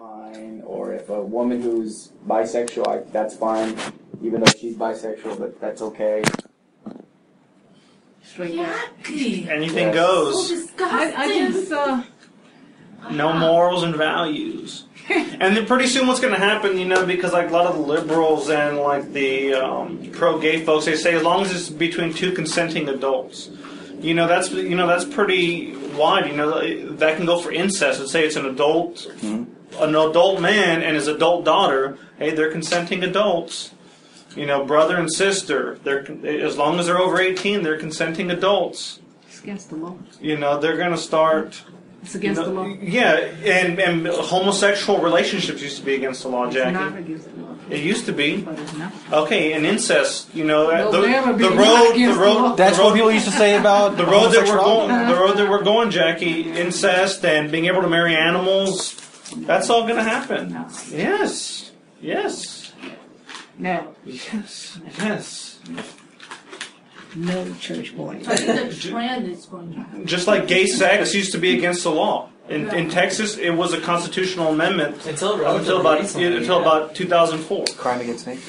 fine. Or if a woman who's bisexual, that's fine, even though she's bisexual, but that's okay. Anything Yes. goes. So disgusting. I just, No morals and values. And then pretty soon what's going to happen, because like a lot of the liberals and like the pro-gay folks, they say as long as it's between two consenting adults. That's pretty wide. That can go for incest. Let's say it's an adult man and his adult daughter. Hey, they're consenting adults. Brother and sister. As long as they're over 18, they're consenting adults. it's against the law. They're going to start. It's against the law. Yeah, and homosexual relationships used to be against the law, It's Jackie. not against the law. It used to be. But it's not. Okay, and incest. The never be road, against the law. That's what people used to say about the road that homosexuality. we're going, Jackie. Incest and being able to marry animals. That's all going to happen. No. Yes. Yes. No. Yes. No church boy. I think the trend is going to happen. Just like gay sex used to be against the law. In Texas, it was a constitutional amendment Until about 2004. Crime against nature.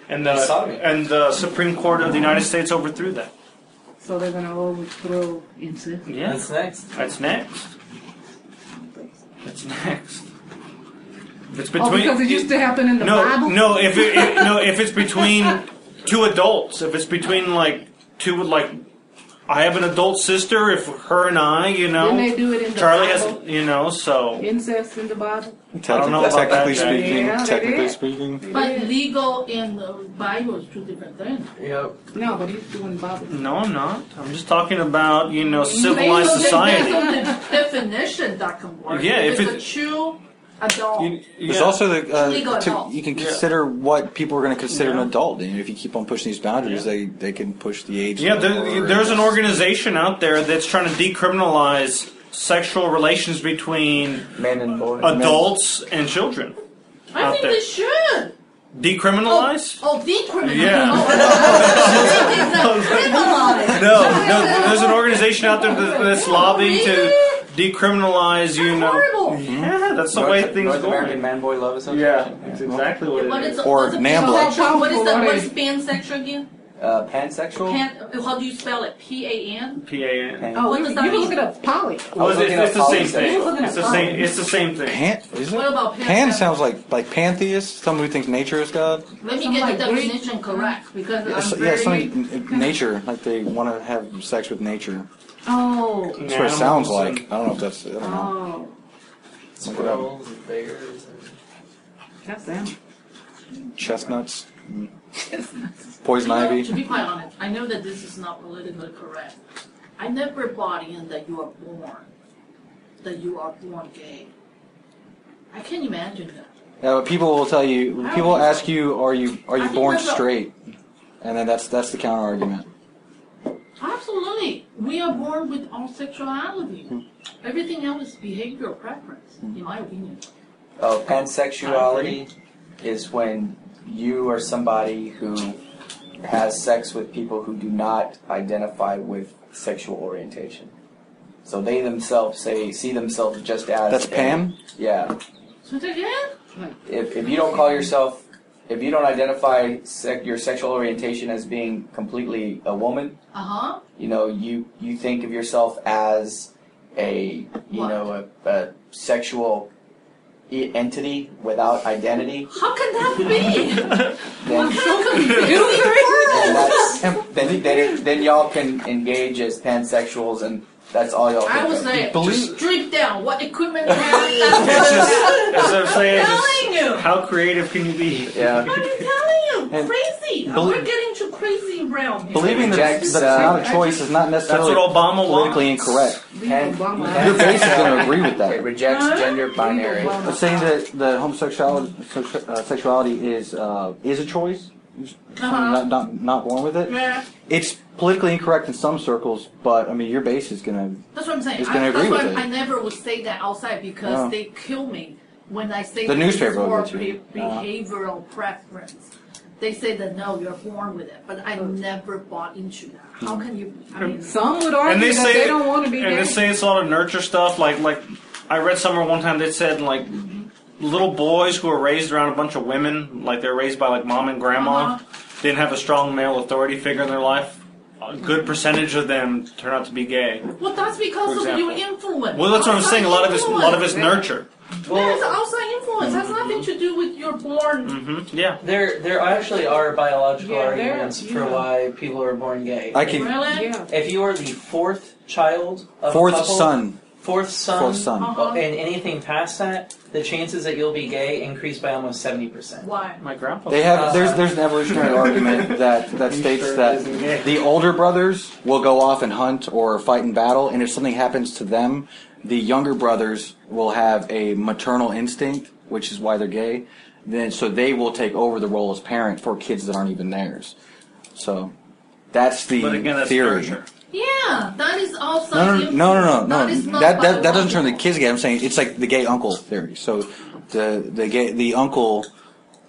And Sodomy. the Supreme Court of the United States overthrew that. So they're going to overthrow incest. Yeah. That's next. That's next. That's next. If it's Oh, because it used to happen in the Bible? No. If it's between two adults, if it's between like two, like I have an adult sister. If her and I, Didn't they do it in the Charlie Bible? has, so Incest in the Bible? I don't know about that, Technically Jackie. speaking, Yeah, they technically did. speaking. But legal and the Bible is two different things. Yep. No, but he's doing Bible. No, I'm not. I'm just talking about civilized society. There's a definition that can work. Yeah, if it's a it- true adult. There's also Legal adult. you can consider what people are going to consider Yeah. an adult. And if you keep on pushing these boundaries, they can push the age. Yeah, lower. there's an organization out there that's trying to decriminalize sexual relations between Men and boys. adults and children. I out think there. they should. Decriminalize? Oh, decriminalize. Yeah. Oh, criminalize. No, there's an organization out there that's lobbying to Really? decriminalize, Horrible. Yeah, that's the way things North go. American Man Boy Love Association. Yeah, that's exactly what What it is is. Or what's the NAMBLA. pansexual? What is How what is powerful pansexual again? Pansexual. How do you spell it? PAN? PAN. Oh, What you does can that mean? look it up. Poly. Well, it's looking the up same polysexual. thing. It's the same thing. Pan, is it? What about Pan pansexual? sounds like pantheist, someone who thinks nature is God. Let me Something get the like Greek. definition correct because It's- I'm yeah, very. something nature, like they want to have sex with nature. Oh. That's what it sounds Animals like. I don't know if that's. I don't know. Oh. Squirrels and bears. That's them. Chestnuts, poison To ivy. be quite honest, I know that this is not politically correct. I never bought in that you are born gay. I can't imagine that. Yeah, but people will tell you. I don't People think ask so. you, "Are you think born that's a- straight?" And then that's the counter argument. Absolutely. We are born with all sexuality. Everything else is behavioral preference, in my opinion. Oh, pansexuality is when you are somebody who has sex with people who do not identify with sexual orientation. So they themselves see themselves just as That's pan. Yeah. So again, If you don't call yourself, if you don't identify your sexual orientation as being completely a woman, you think of yourself as a a sexual entity without identity. how can that be? Then, then y'all can engage as pansexuals, and that's all y'all I can would do. say, Believe- strip down. What equipment you have? It's just, as I'm saying, I'm telling you. how creative can you be? Yeah. I'm telling you, And crazy. belie- We're getting to crazy realm here. Believing that Rejects, it's not a choice is not necessarily That's what Obama politically wants. incorrect. Pan- Your base is going to agree with It that. rejects gender binary. But saying that the homosexuality sexuality is a choice, someone not born with it. Yeah. It's politically incorrect in some circles, but I mean your base is going to. That's what I'm saying. It's gonna agree that's with why it. I never would say that outside because Yeah. they kill me when I say The that newspaper it's will for get you. behavioral preference. They say that no, you're born with it, but I never bought into that. How can you? I mean, Some would argue And they that say they don't want to be and gay. they say it's a lot of nurture stuff. Like I read somewhere one time that said like little boys who are raised around a bunch of women, like they're raised by like mom and grandma, didn't have a strong male authority figure in their life, a good percentage of them turn out to be gay. Well, that's because of your influence. Well, that's what I'm saying. A lot of it's nurture. Well, it's outside influence. It has nothing to do with your born. Mm-hmm. Yeah. There actually are biological arguments for why people are born gay. Really? Yeah. If you are the fourth child of a Fourth couple, son. fourth son, Uh-huh. and anything past that, the chances that you'll be gay increase by almost 70%. Why? My grandpa. They have there's an evolutionary argument that states sure that it isn't gay? the older brothers will go off and hunt or fight in battle, and if something happens to them, the younger brothers will have a maternal instinct, which is why they're gay. Then so they will take over the role as parent for kids that aren't even theirs. So that's the But again, that's theory. nurture. Yeah, that is outside No. influence. That is not That doesn't turn the biological. kids gay. I'm saying it's like the gay uncle theory. So the uncle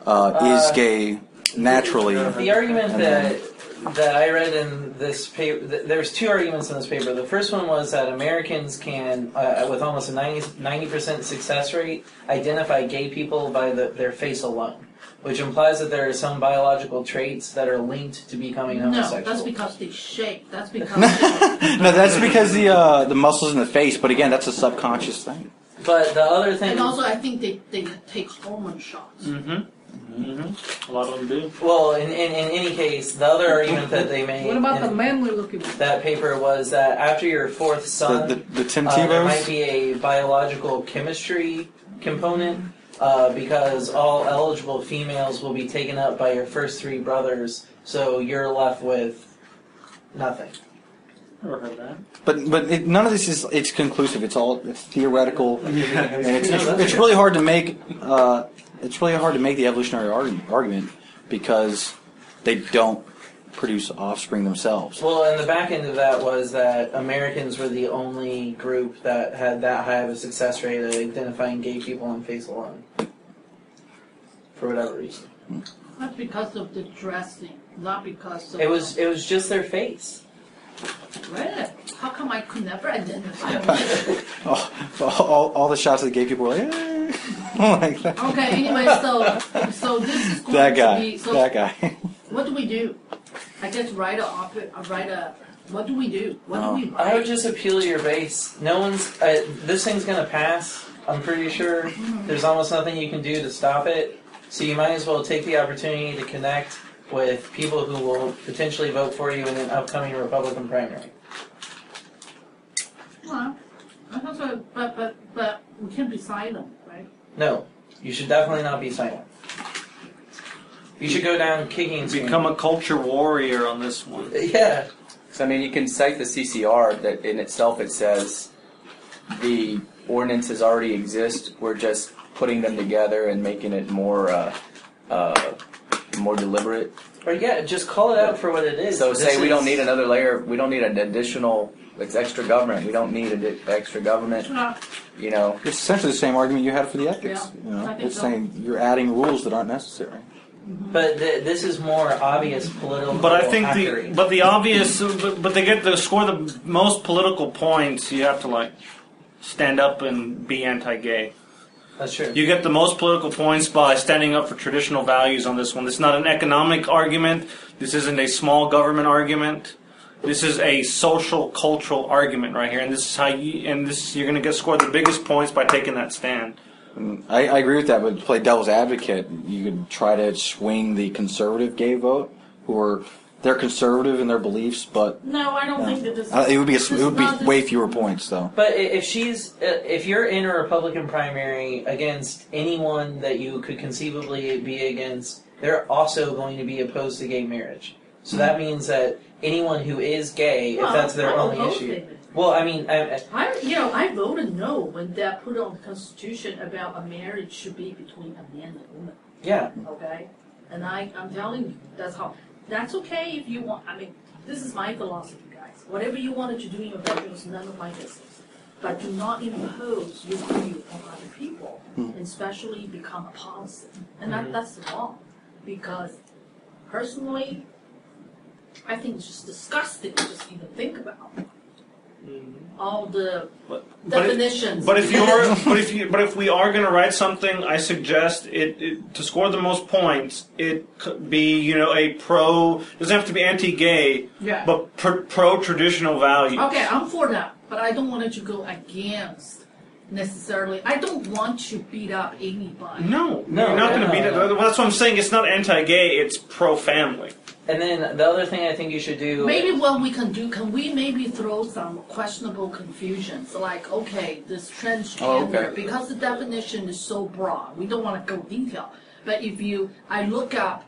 is gay naturally. The argument that I read in this paper, there's two arguments in this paper. The first one was that Americans can, with almost a 90% success rate, identify gay people by their face alone, which implies that there are some biological traits that are linked to becoming homosexual. No, that's because they shake. That's because No, that's because the muscles in the face. But again, that's a subconscious thing. But the other thing... and also I think they take hormone shots. A lot of them do. Well, in any case, the other argument that they made What about the in manly looking? that paper was that after your fourth son, The Tim there might Tebow's. be a biological chemistry component because all eligible females will be taken up by your first three brothers, so you're left with nothing. Never heard that. But none of this it's conclusive. It's theoretical, and it's really hard to make. It's really hard to make the evolutionary argument because they don't produce offspring themselves. Well, and the back end of that was that Americans were the only group that had that high of a success rate at identifying gay people on face alone, for whatever reason. That's because of the dressing, not because of... It was just their face. Really? How come I could never identify them? All the shots of the gay people were like, eh. Like that. Okay, anyway, so this is going That to guy. be... So That guy. what do we do? I guess write a... What do we do? What do we I write? would just appeal to your base. No one's... this thing's going to pass, I'm pretty sure. There's almost nothing you can do to stop it. So you might as well take the opportunity to connect with people who will potentially vote for you in an upcoming Republican primary. Well, I thought so, but we can't be silent, right? No, you should definitely not be silent. You should go down kicking and Become a culture warrior on this one. Yeah. So, I mean, you can cite the CCR that in itself it says the ordinances already exist. We're just putting them together and making it more more deliberate. Or yeah, just call it out for what it is. So This say we don't is- need another layer. We don't need an additional. It's extra government. We don't need extra government. You know. It's essentially the same argument you had for the ethics. Yeah, You know, I think it's so. saying you're adding rules that aren't necessary. But this is more obvious political. But I think hackery. the obvious, but they get to score the most political points. You have to like stand up and be anti-gay. That's true. You get the most political points by standing up for traditional values on this one. This is not an economic argument. This isn't a small government argument. This is a social, cultural argument right here, and this is how you're going to get scored the biggest points by taking that stand. I agree with that, but to play devil's advocate, you could try to swing the conservative gay vote, they're conservative in their beliefs, but No, I don't think that this. it would be this is it would be not way this- fewer points though. But if you're in a Republican primary against anyone that you could conceivably be against, they're also going to be opposed to gay marriage. So that means that anyone who is gay, if Well, that's their I'm only opposed issue. to it. Well, I mean, I voted no when that put on the Constitution about a marriage should be between a man and a woman. yeah. Okay, and I'm telling you, that's okay if you want. I mean, this is my philosophy, guys. Whatever you wanted to do in your bedroom is none of my business. But do not impose your view on other people, and especially become a policy. And that's wrong, because personally, I think it's just disgusting to just even think about. all the But definitions. But if we are going to write something, I suggest it to score the most points. It could be a pro. Doesn't have to be anti-gay, Yeah. but pro traditional values. Okay, I'm for that, but I don't want it to go against necessarily. I don't want to beat up anybody. No, you're not going to beat it. That's what I'm saying. It's not anti-gay. It's pro-family. And then the other thing I think you should do. Maybe what we can do, can we maybe throw some questionable confusions? Like, okay, this transgender, because the definition is so broad, we don't want to go detail. But if I look up,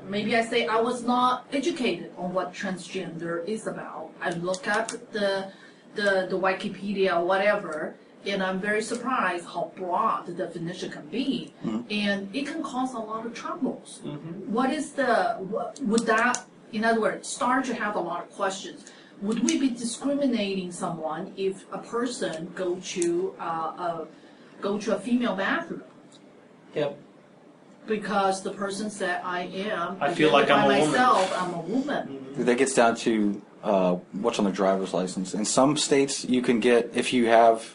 maybe I say I was not educated on what transgender is about. I look up the Wikipedia or whatever, and I'm very surprised how broad the definition can be, and it can cause a lot of troubles. Would that, in other words, start to have a lot of questions? Would we be discriminating someone if a person go to a female bathroom? Yep. Because the person said, I feel like I'm a woman. I'm a woman. That gets down to what's on their driver's license. In some states, you can get if you have.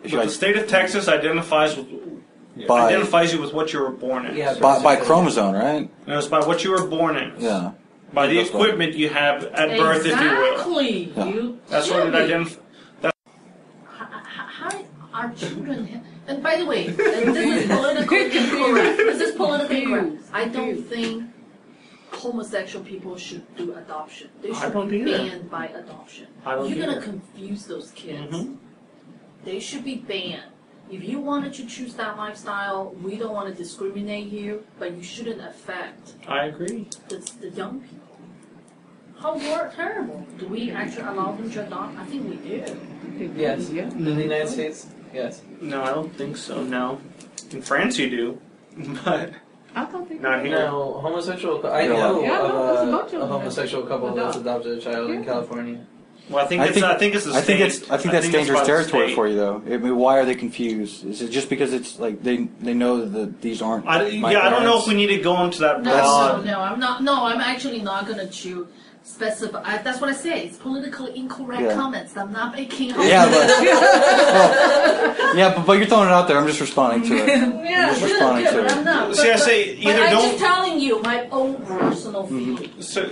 But the state of Texas identifies you with what you were born in. Yeah, by chromosome, right? No, it's by what you were born in. Yeah. By the equipment you have at birth, if you will. Exactly. Yeah. That's what it identifies. How are children? And by the way, this is politically incorrect. This is politically incorrect. I don't think homosexual people should do adoption. They should be banned by adoption. You're gonna confuse those kids. They should be banned. If you wanted to choose that lifestyle, we don't want to discriminate you, but you shouldn't affect. I agree. The young people. How terrible. Do we actually allow them to adopt? I think we do. Yes. In the United States? Yes. No, I don't think so, no. In France you do, but I don't think not here. No, homosexual. I know there's a of bunch of a them homosexual couple that's adopted a child in Yeah. California. Well, I think it's the state. I think that's dangerous territory for you, though. I mean, why are they confused? Is it just because it's like they know that these aren't? I don't know if we need to go into that No, broad. no, I'm not. No, I'm actually not going to specify. That's what I say. It's politically incorrect comments. I'm not making. Yeah, but you're throwing it out there. I'm just responding to it. Yeah, I'm just responding to but it. I'm not. See, I say either I'm don't. just telling you my own personal feelings. So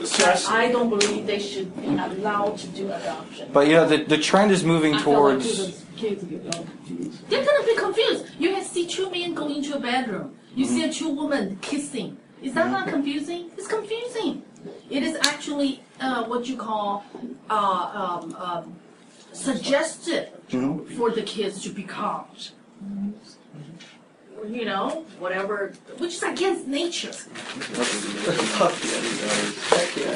I don't believe they should be allowed to do adoption. But the trend is moving towards. kids get all confused. They're gonna be confused. You can see two men go into a bedroom. You see two women kissing. Is that not confusing? It's confusing. It is actually what you call suggested for the kids to become. Whatever, which is against nature.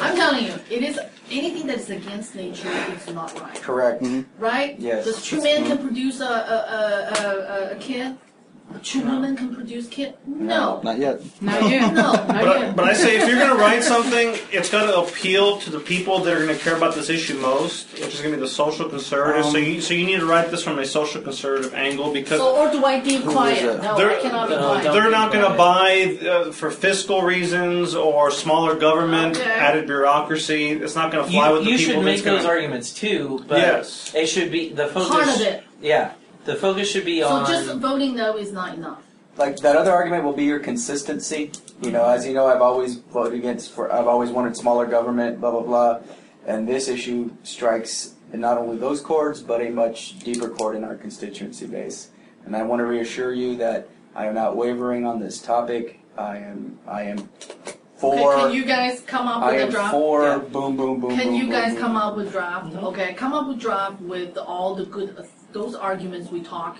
I'm telling you, it is anything that is against nature is not right. Correct. Right? Yes. Does two men can produce a kid? Two women can produce kid? No. Not yet. Not yet. No. Not yet. But I say if you're going to write something, it's got to appeal to the people that are going to care about this issue most, which is going to be the social conservatives. So you need to write this from a social conservative angle because Or do I keep quiet? that? No, I cannot be quiet. they're not going to buy for fiscal reasons or smaller government, Okay. added bureaucracy. It's not going to fly with the You people. should make that's gonna- those arguments too, but Yes. it should be the focus. Part of it. Yeah, the focus should be So on. just voting no is not enough. Like that other argument will be your consistency. As you know, I've always voted I've always wanted smaller government, blah blah blah, and this issue strikes not only those chords but a much deeper chord in our constituency base. And I want to reassure you that I am not wavering on this topic. I am for. Okay, can you guys come up I with a am draft? for boom boom boom. Can boom, you boom, guys boom. come up with draft? Okay, come up with draft with all the good, those arguments we talk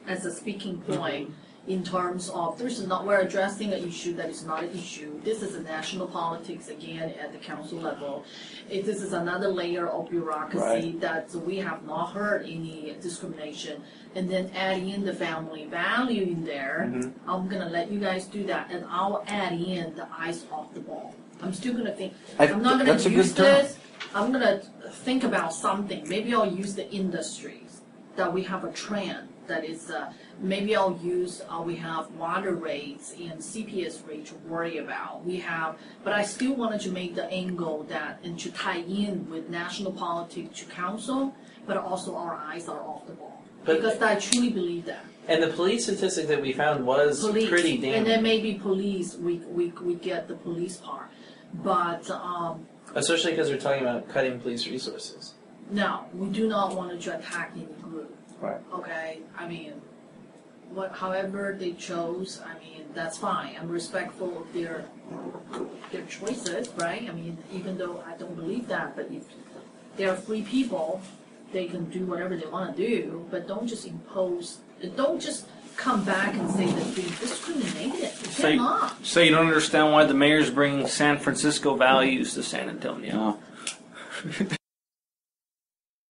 as a speaking point in terms of we're addressing an issue that is not an issue. This is a national politics again at the council level. This is another layer of bureaucracy that we have not heard any discrimination. And then adding in the family value in there, I'm gonna let you guys do that, and I'll add in the ice off the ball. I'm still gonna think. I'm not gonna that's a use good term. this. I'm gonna think about something. Maybe I'll use the industries that we have a trend that is, maybe I'll use, we have water rates and CPS rate to worry about. But I still wanted to make the angle that, and to tie in with national politics to council, but also our eyes are off the ball. Because I truly believe that. And the police statistic that we found was pretty damning. And then maybe police, we get the police part. But, especially because we're talking about cutting police resources. no, we do not want to attack any group. Right. Okay? I mean, however they chose, I mean, that's fine. I'm respectful of their choices, right? I mean, even though I don't believe that, but if they're free people, they can do whatever they want to do, but don't just impose, don't just come back and say that they're discriminated. You cannot. So you don't understand why the mayor's bringing San Francisco values to San Antonio. No.